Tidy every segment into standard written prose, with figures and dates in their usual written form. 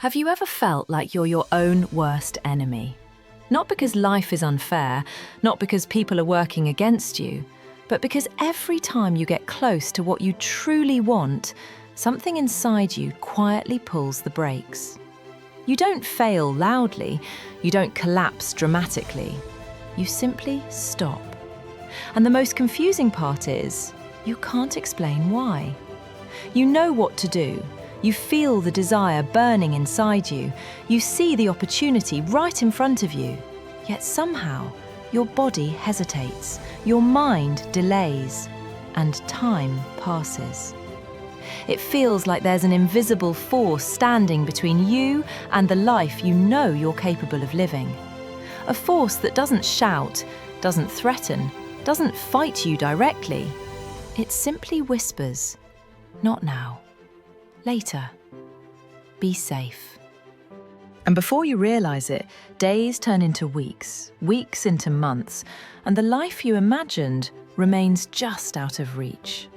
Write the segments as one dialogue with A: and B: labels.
A: Have you ever felt like you're your own worst enemy? Not because life is unfair, not because people are working against you, but because every time you get close to what you truly want, something inside you quietly pulls the brakes. You don't fail loudly, you don't collapse dramatically. You simply stop. And the most confusing part is, you can't explain why. You know what to do. You feel the desire burning inside you. You see the opportunity right in front of you. Yet somehow, your body hesitates, your mind delays, and time passes. It feels like there's an invisible force standing between you and the life you know you're capable of living. A force that doesn't shout, doesn't threaten, doesn't fight you directly. It simply whispers, "Not now. Later. Be safe." And before you realize it, days turn into weeks, weeks into months, and the life you imagined remains just out of reach.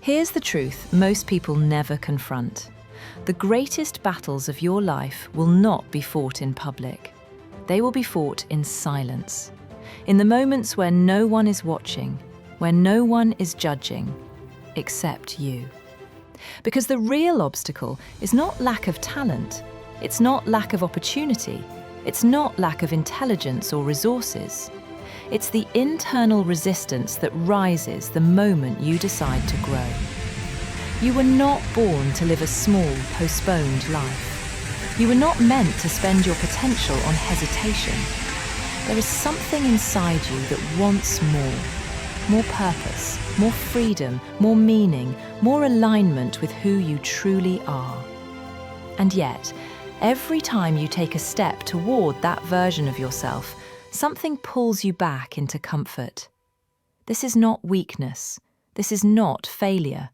A: Here's the truth most people never confront. The greatest battles of your life will not be fought in public. They will be fought in silence, in the moments where no one is watching, where no one is judging, except you. Because the real obstacle is not lack of talent, it's not lack of opportunity, it's not lack of intelligence or resources. It's the internal resistance that rises the moment you decide to grow. You were not born to live a small, postponed life. You were not meant to spend your potential on hesitation. There is something inside you that wants more purpose, more freedom, more meaning, more alignment with who you truly are. And yet, every time you take a step toward that version of yourself, something pulls you back into comfort. This is not weakness. This is not failure.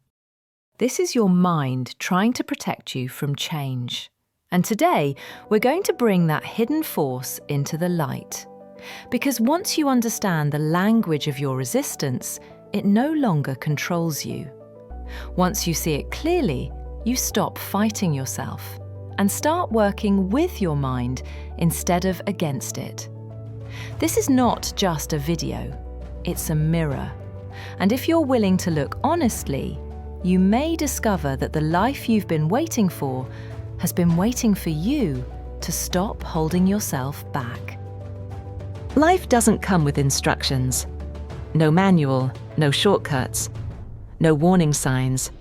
A: This is your mind trying to protect you from change. And today, we're going to bring that hidden force into the light. Because once you understand the language of your resistance, it no longer controls you. Once you see it clearly, you stop fighting yourself and start working with your mind instead of against it. This is not just a video, it's a mirror. And if you're willing to look honestly, you may discover that the life you've been waiting for has been waiting for you to stop holding yourself back.
B: Life doesn't come with instructions. No manual, no shortcuts, no warning signs.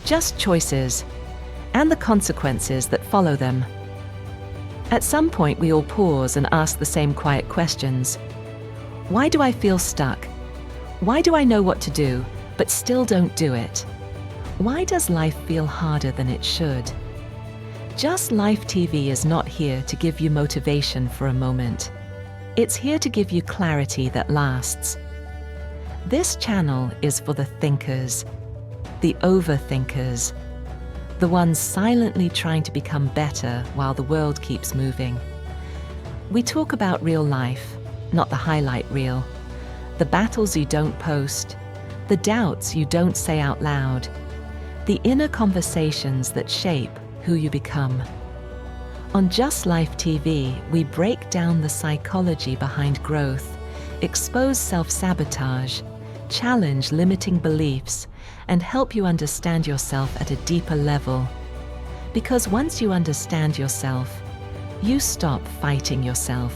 B: Just choices, and the consequences that follow them. At some point we all pause and ask the same quiet questions. Why do I feel stuck? Why do I know what to do, but still don't do it? Why does life feel harder than it should? Just Life TV is not here to give you motivation for a moment. It's here to give you clarity that lasts. This channel is for the thinkers, the overthinkers, the ones silently trying to become better while the world keeps moving. We talk about real life, not the highlight reel, the battles you don't post, the doubts you don't say out loud, the inner conversations that shape who you become. On Just Life TV, we break down the psychology behind growth, expose self-sabotage, challenge limiting beliefs, and help you understand yourself at a deeper level. Because once you understand yourself, you stop fighting yourself.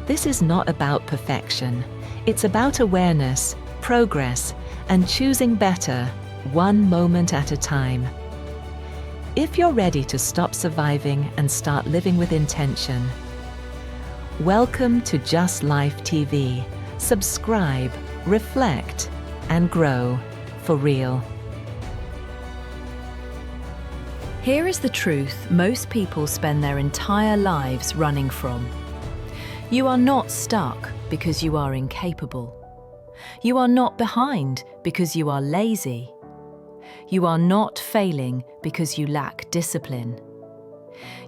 B: This is not about perfection. It's about awareness, progress, and choosing better, one moment at a time. If you're ready to stop surviving and start living with intention, welcome to Just Life TV. Subscribe, reflect, and grow for real.
A: Here is the truth most people spend their entire lives running from. You are not stuck because you are incapable. You are not behind because you are lazy. You are not failing because you lack discipline.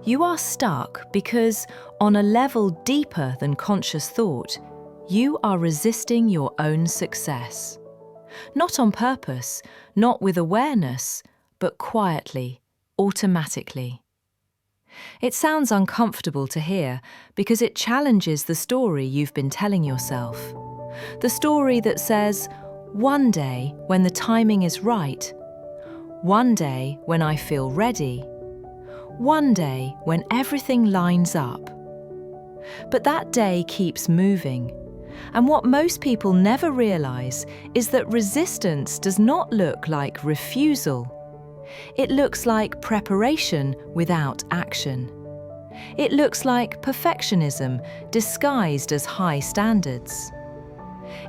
A: You are stuck because, on a level deeper than conscious thought, you are resisting your own success. Not on purpose, not with awareness, but quietly, automatically. It sounds uncomfortable to hear because it challenges the story you've been telling yourself. The story that says, one day when the timing is right, one day when I feel ready, one day when everything lines up. But that day keeps moving, and what most people never realize is that resistance does not look like refusal. It looks like preparation without action. It looks like perfectionism disguised as high standards.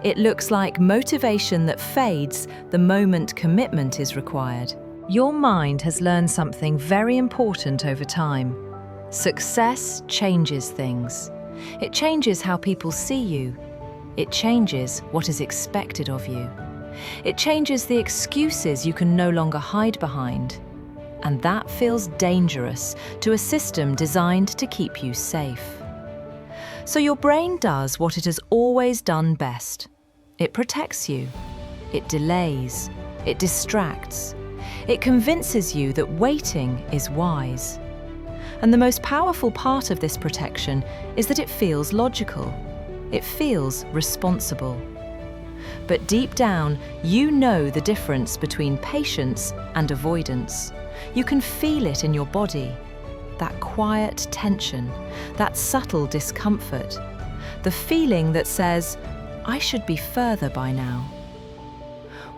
A: It looks like motivation that fades the moment commitment is required. Your mind has learned something very important over time. Success changes things. It changes how people see you. It changes what is expected of you. It changes the excuses you can no longer hide behind. And that feels dangerous to a system designed to keep you safe. So your brain does what it has always done best. It protects you. It delays. It distracts. It convinces you that waiting is wise. And the most powerful part of this protection is that it feels logical. It feels responsible. But deep down, you know the difference between patience and avoidance. You can feel it in your body. That quiet tension, that subtle discomfort, the feeling that says, I should be further by now.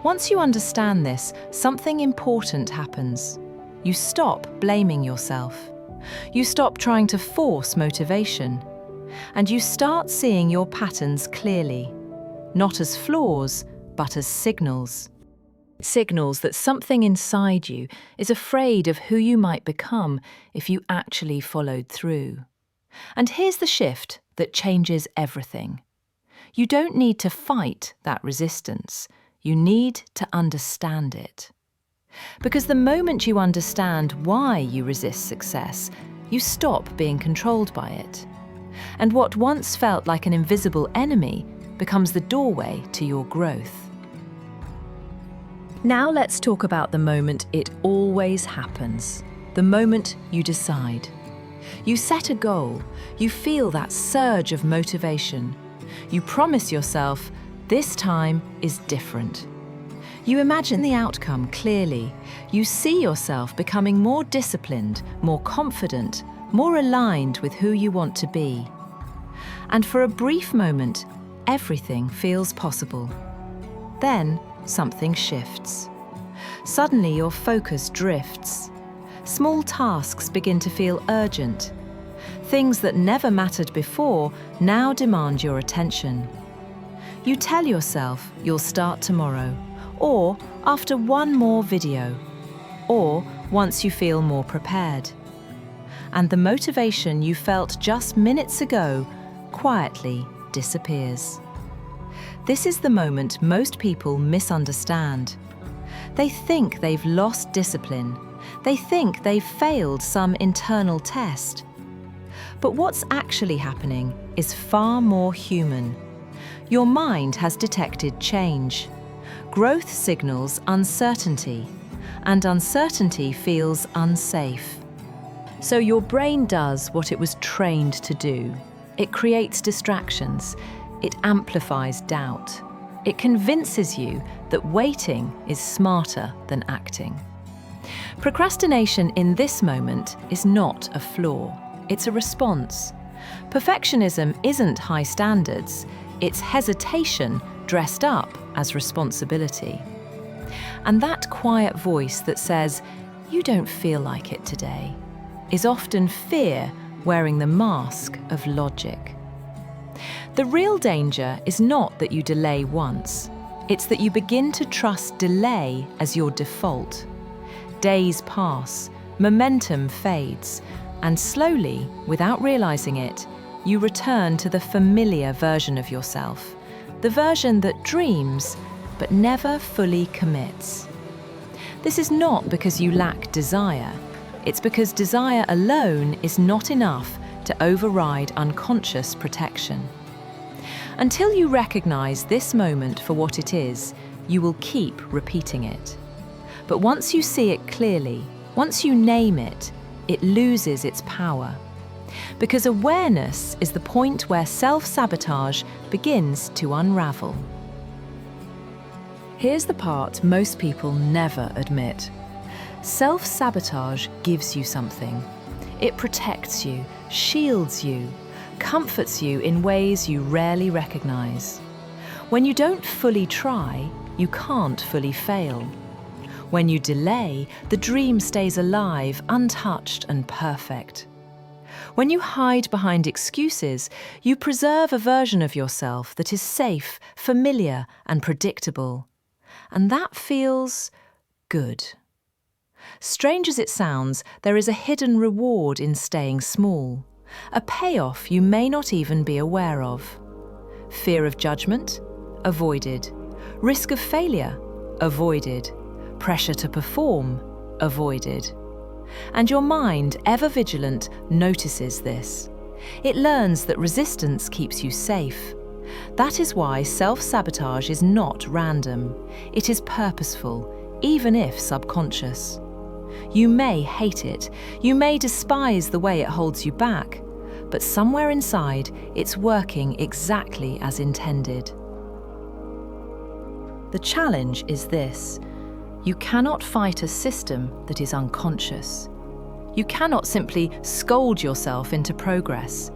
A: Once you understand this, something important happens. You stop blaming yourself. You stop trying to force motivation. And you start seeing your patterns clearly, not as flaws, but as signals. Signals that something inside you is afraid of who you might become if you actually followed through. And here's the shift that changes everything. You don't need to fight that resistance. You need to understand it. Because the moment you understand why you resist success, you stop being controlled by it. And what once felt like an invisible enemy becomes the doorway to your growth. Now let's talk about the moment it always happens. The moment you decide. You set a goal. You feel that surge of motivation. You promise yourself, this time is different. You imagine the outcome clearly. You see yourself becoming more disciplined, more confident, more aligned with who you want to be. And for a brief moment, everything feels possible. Then something shifts. Suddenly your focus drifts. Small tasks begin to feel urgent. Things that never mattered before now demand your attention. You tell yourself you'll start tomorrow, or after one more video, or once you feel more prepared. And the motivation you felt just minutes ago quietly disappears. This is the moment most people misunderstand. They think they've lost discipline. They think they've failed some internal test. But what's actually happening is far more human. Your mind has detected change. Growth signals uncertainty, and uncertainty feels unsafe. So your brain does what it was trained to do. It creates distractions. It amplifies doubt. It convinces you that waiting is smarter than acting. Procrastination in this moment is not a flaw. It's a response. Perfectionism isn't high standards. It's hesitation dressed up as responsibility. And that quiet voice that says, "You don't feel like it today," is often fear wearing the mask of logic. The real danger is not that you delay once. It's that you begin to trust delay as your default. Days pass, momentum fades, and slowly, without realizing it, you return to the familiar version of yourself, the version that dreams but never fully commits. This is not because you lack desire. It's because desire alone is not enough to override unconscious protection. Until you recognize this moment for what it is, you will keep repeating it. But once you see it clearly, once you name it, it loses its power. Because awareness is the point where self-sabotage begins to unravel. Here's the part most people never admit. Self-sabotage gives you something. It protects you, shields you, comforts you in ways you rarely recognize. When you don't fully try, you can't fully fail. When you delay, the dream stays alive, untouched and perfect. When you hide behind excuses, you preserve a version of yourself that is safe, familiar and predictable. And that feels good. Strange as it sounds, there is a hidden reward in staying small, a payoff you may not even be aware of. Fear of judgment? Avoided. Risk of failure? Avoided. Pressure to perform? Avoided. And your mind, ever vigilant, notices this. It learns that resistance keeps you safe. That is why self-sabotage is not random. It is purposeful, even if subconscious. You may hate it, you may despise the way it holds you back, but somewhere inside, it's working exactly as intended. The challenge is this. You cannot fight a system that is unconscious. You cannot simply scold yourself into progress.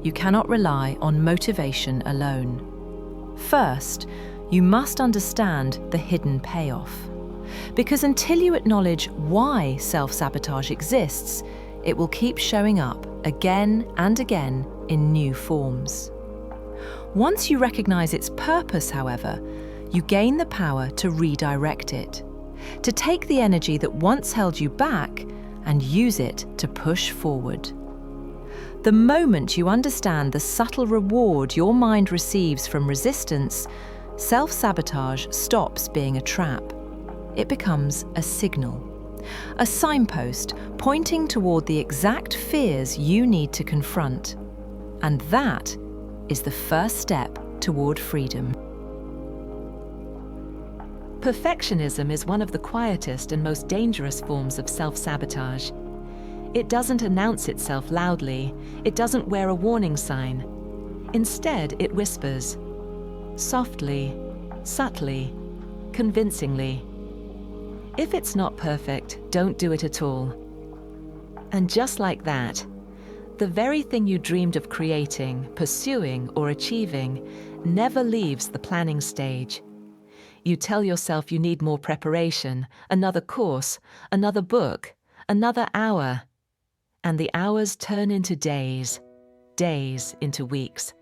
A: You cannot rely on motivation alone. First, you must understand the hidden payoff. Because until you acknowledge why self-sabotage exists, it will keep showing up again and again in new forms. Once you recognize its purpose, however, you gain the power to redirect it, to take the energy that once held you back and use it to push forward. The moment you understand the subtle reward your mind receives from resistance, self-sabotage stops being a trap. It becomes a signal, a signpost pointing toward the exact fears you need to confront. And that is the first step toward freedom.
B: Perfectionism is one of the quietest and most dangerous forms of self-sabotage. It doesn't announce itself loudly. It doesn't wear a warning sign. Instead, it whispers, softly, subtly, convincingly. If it's not perfect, don't do it at all. And just like that, the very thing you dreamed of creating, pursuing, or achieving never leaves the planning stage. You tell yourself you need more preparation, another course, another book, another hour. And the hours turn into days, days into weeks.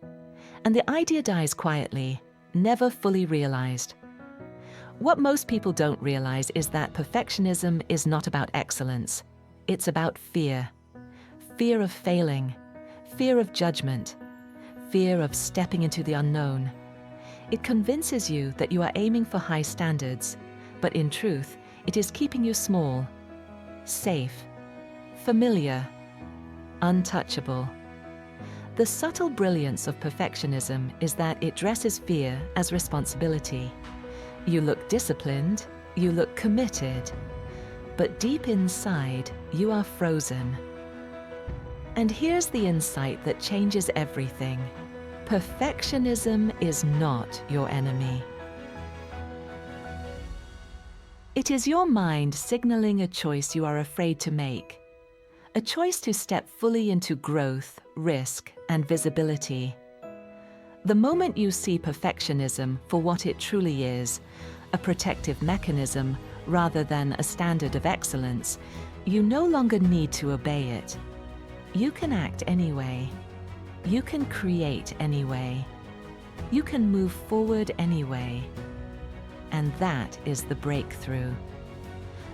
B: And the idea dies quietly, never fully realized. What most people don't realize is that perfectionism is not about excellence. It's about fear. Fear of failing, fear of judgment, fear of stepping into the unknown. It convinces you that you are aiming for high standards, but in truth, it is keeping you small, safe, familiar, untouchable. The subtle brilliance of perfectionism is that it dresses fear as responsibility. You look disciplined, you look committed, but deep inside, you are frozen. And here's the insight that changes everything. Perfectionism is not your enemy. It is your mind signaling a choice you are afraid to make. A choice to step fully into growth, risk, and visibility. The moment you see perfectionism for what it truly is, a protective mechanism rather than a standard of excellence, you no longer need to obey it. You can act anyway. You can create anyway. You can move forward anyway. And that is the breakthrough.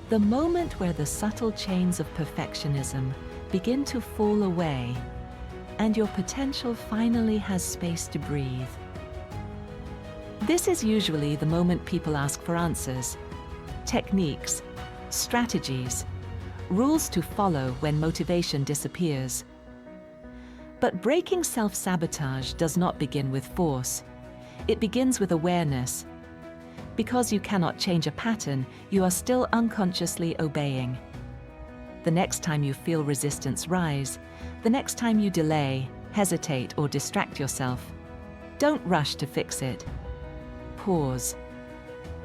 B: The moment where the subtle chains of perfectionism begin to fall away and your potential finally has space to breathe. This is usually the moment people ask for answers, techniques, strategies, rules to follow when motivation disappears. But breaking self-sabotage does not begin with force. It begins with awareness. Because you cannot change a pattern, you are still unconsciously obeying. the next time you feel resistance rise, the next time you delay, hesitate, or distract yourself, don't rush to fix it. Pause.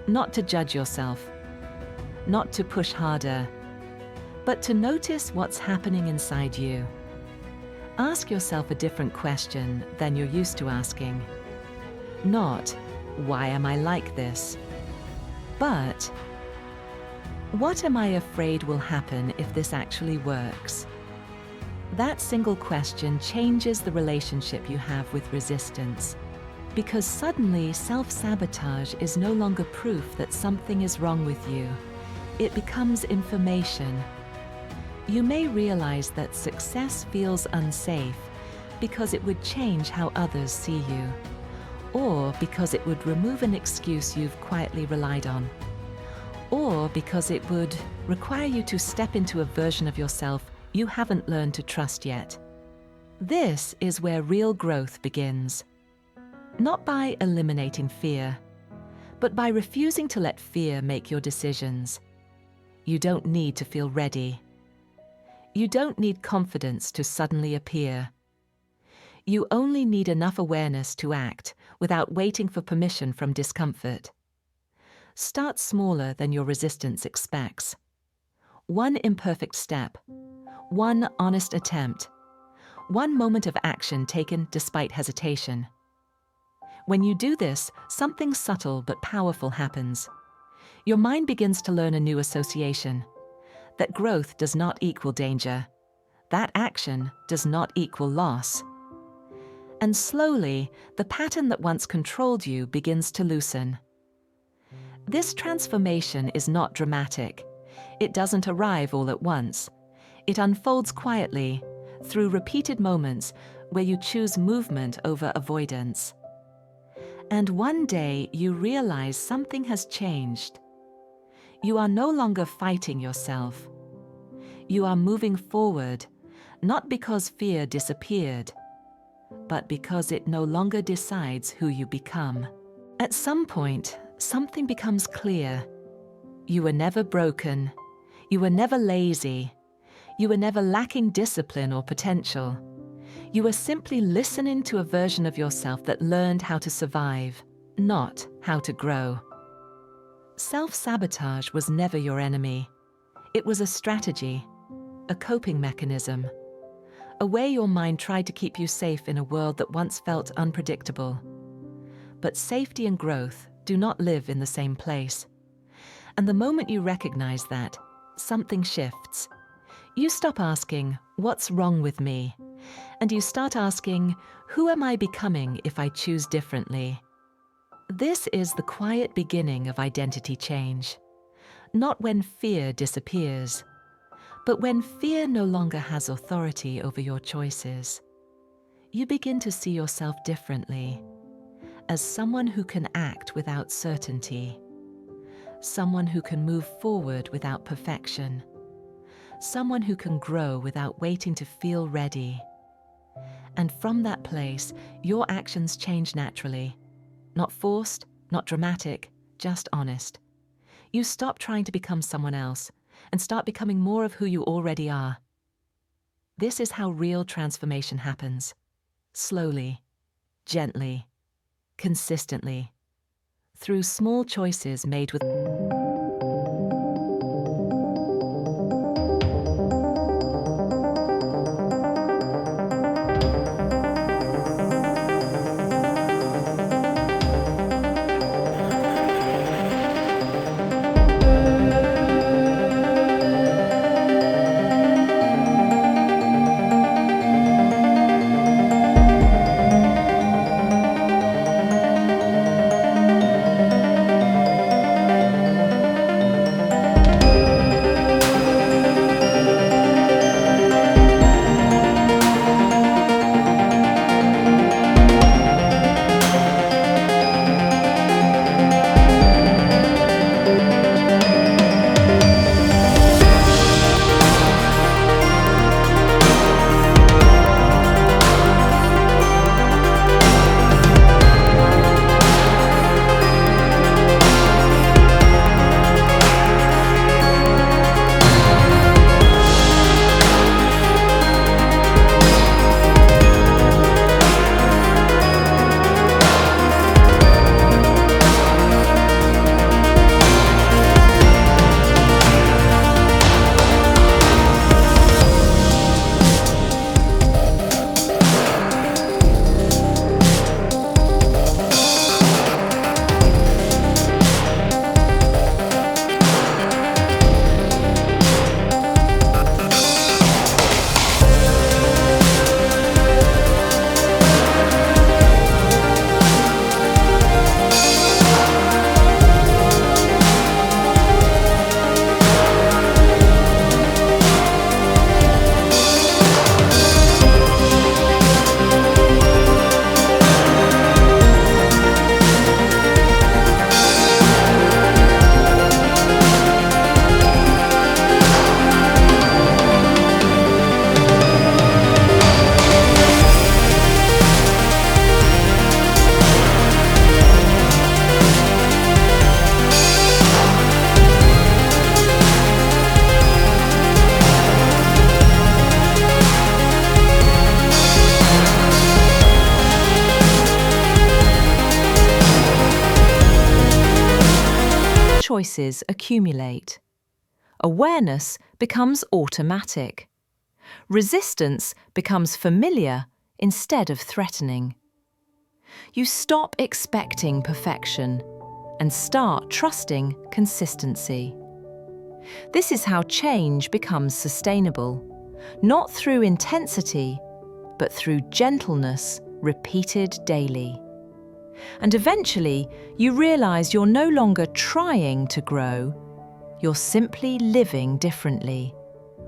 B: Not to judge yourself, not to push harder, but to notice what's happening inside you. Ask yourself a different question than you're used to asking. Not, why am I like this? But, what am I afraid will happen if this actually works? That single question changes the relationship you have with resistance, because suddenly self-sabotage is no longer proof that something is wrong with you. It becomes information. You may realize that success feels unsafe because it would change how others see you, or because it would remove an excuse you've quietly relied on, or because it would require you to step into a version of yourself you haven't learned to trust yet. This is where real growth begins. Not by eliminating fear, but by refusing to let fear make your decisions. You don't need to feel ready. You don't need confidence to suddenly appear. You only need enough awareness to act without waiting for permission from discomfort. Start smaller than your resistance expects. One imperfect step, one honest attempt, one moment of action taken despite hesitation. When you do this, something subtle but powerful happens. Your mind begins to learn a new association, that growth does not equal danger, that action does not equal loss. And slowly, the pattern that once controlled you begins to loosen. This transformation is not dramatic. It doesn't arrive all at once. It unfolds quietly, through repeated moments where you choose movement over avoidance. And one day you realize something has changed. You are no longer fighting yourself. You are moving forward, not because fear disappeared, but because it no longer decides who you become. At some point, something becomes clear. You were never broken. You were never lazy. You were never lacking discipline or potential. You were simply listening to a version of yourself that learned how to survive, not how to grow. Self-sabotage was never your enemy. It was a strategy, a coping mechanism, a way your mind tried to keep you safe in a world that once felt unpredictable. But safety and growth do not live in the same place. And the moment you recognize that, something shifts. You stop asking, "What's wrong with me?" And you start asking, "Who am I becoming if I choose differently?" This is the quiet beginning of identity change. Not when fear disappears, but when fear no longer has authority over your choices. You begin to see yourself differently, as someone who can act without certainty, someone who can move forward without perfection, someone who can grow without waiting to feel ready. And from that place, your actions change naturally. Not forced, not dramatic, just honest. You stop trying to become someone else and start becoming more of who you already are. This is how real transformation happens. Slowly, gently, consistently, through small choices made with
A: choices accumulate. Awareness becomes automatic. Resistance becomes familiar instead of threatening. You stop expecting perfection and start trusting consistency. This is how change becomes sustainable, not through intensity, but through gentleness repeated daily. And eventually, you realize you're no longer trying to grow, you're simply living differently,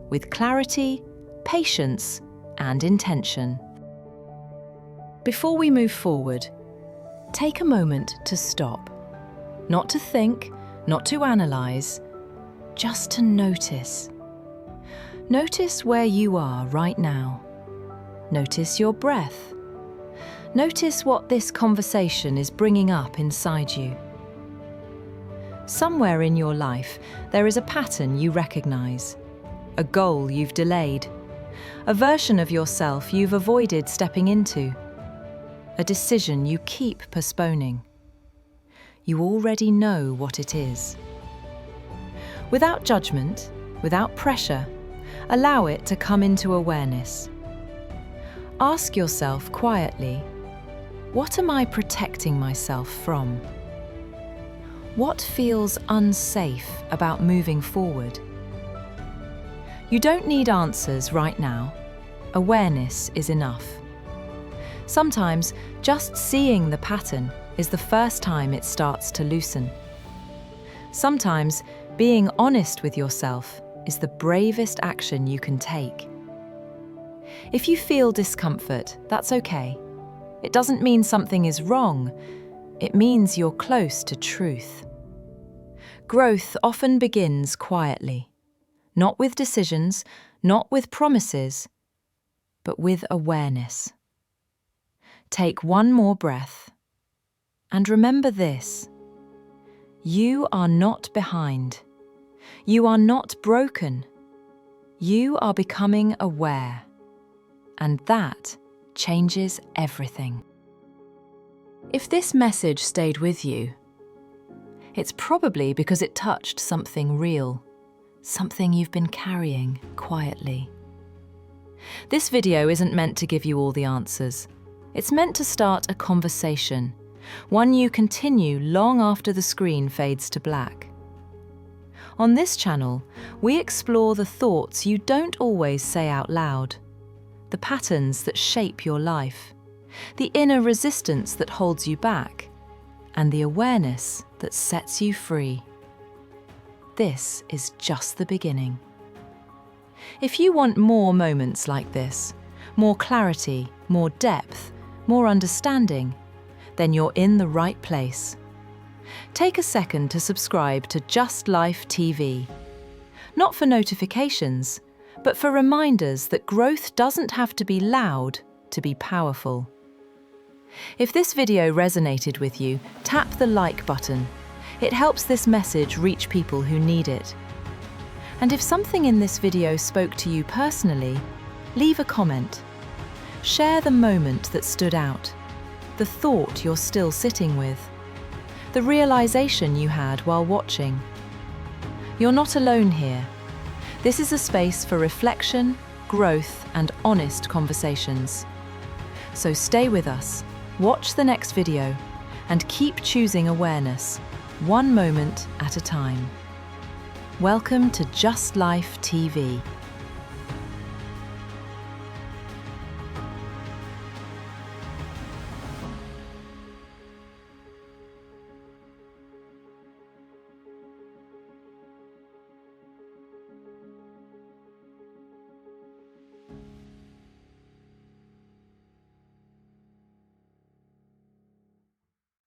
A: with clarity, patience, and intention. Before we move forward, take a moment to stop. Not to think, not to analyze, just to notice. Notice where you are right now. Notice your breath. Notice what this conversation is bringing up inside you. Somewhere in your life, there is a pattern you recognize, a goal you've delayed, a version of yourself you've avoided stepping into, a decision you keep postponing. You already know what it is. Without judgment, without pressure, allow it to come into awareness. Ask yourself quietly, what am I protecting myself from? What feels unsafe about moving forward? You don't need answers right now. Awareness is enough. Sometimes just seeing the pattern is the first time it starts to loosen. Sometimes being honest with yourself is the bravest action you can take. If you feel discomfort, that's okay. It doesn't mean something is wrong. It means you're close to truth. Growth often begins quietly, not with decisions, not with promises, but with awareness. Take one more breath, and remember this: you are not behind. You are not broken. You are becoming aware, and that changes everything. If this message stayed with you, it's probably because it touched something real, something you've been carrying quietly. This video isn't meant to give you all the answers. It's meant to start a conversation, one you continue long after the screen fades to black. On this channel, we explore the thoughts you don't always say out loud, the patterns that shape your life, the inner resistance that holds you back, and the awareness that sets you free. This is just the beginning. If you want more moments like this, more clarity, more depth, more understanding, then you're in the right place. Take a second to subscribe to Just Life TV. Not for notifications, but for reminders that growth doesn't have to be loud to be powerful. If this video resonated with you, tap the like button. It helps this message reach people who need it. And if something in this video spoke to you personally, leave a comment. Share the moment that stood out, the thought you're still sitting with, the realization you had while watching. You're not alone here. This is a space for reflection, growth, and honest conversations. So stay with us, watch the next video, and keep choosing awareness, one moment at a time. Welcome to Just Life TV.